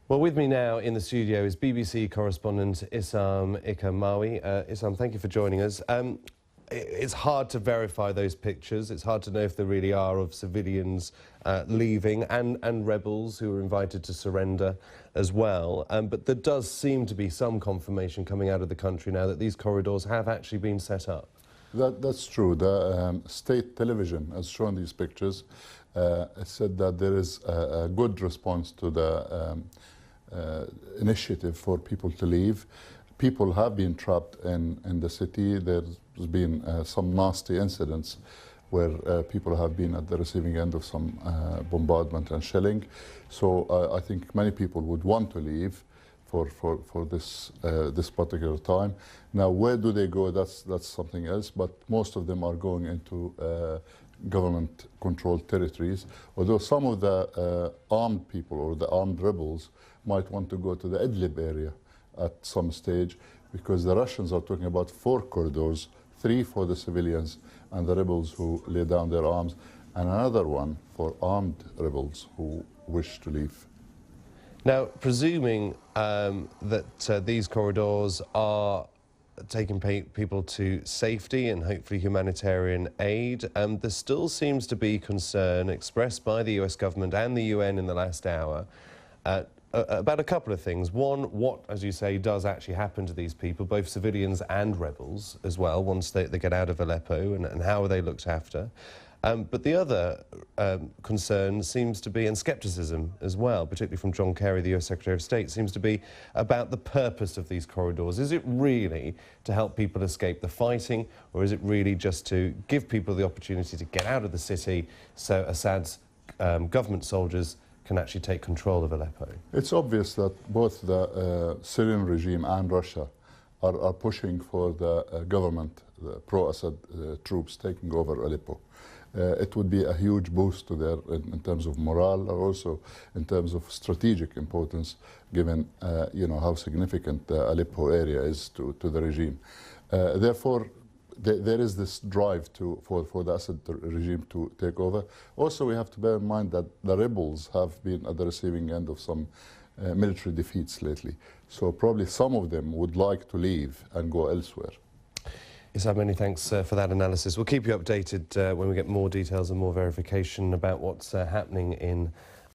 Well, with me now in the studio is BBC correspondent Issam Ikamawi. Issam, thank you for joining us. It's hard to verify those pictures. It's hard to know if there really are of civilians leaving and rebels who were invited to surrender as well. But there does seem to be some confirmation coming out of the country now that these corridors have actually been set up. That's true. The state television has shown these pictures. It said that there is a good response to the initiative for people to leave. People have been trapped in the city. There's been some nasty incidents where people have been at the receiving end of some bombardment and shelling. So I think many people would want to leave for this particular time. Now, where do they go? That's something else. But most of them are going into government-controlled territories. Although some of the armed people or the armed rebels might want to go to the Idlib area at some stage, because the Russians are talking about 4 corridors, 3 for the civilians and the rebels who lay down their arms, and another one for armed rebels who wish to leave. Now, presuming that these corridors are taking people to safety and hopefully humanitarian aid, there still seems to be concern expressed by the US government and the UN in the last hour about a couple of things. One, what, as you say, does actually happen to these people, both civilians and rebels as well, once they get out of Aleppo, and how are they looked after? But the other concern seems to be, and scepticism as well, particularly from John Kerry, the US Secretary of State, seems to be about the purpose of these corridors. Is it really to help people escape the fighting, or is it really just to give people the opportunity to get out of the city so Assad's government soldiers can actually take control of Aleppo? It's obvious that both the Syrian regime and Russia are pushing for the government, the pro-Assad troops taking over Aleppo. It would be a huge boost to their, in terms of morale, or also in terms of strategic importance, given you know how significant the Aleppo area is to the regime. Therefore, there is this drive for the Assad regime to take over. Also, we have to bear in mind that the rebels have been at the receiving end of some military defeats lately. So probably some of them would like to leave and go elsewhere. Issam, many thanks for that analysis. We'll keep you updated when we get more details and more verification about what's happening in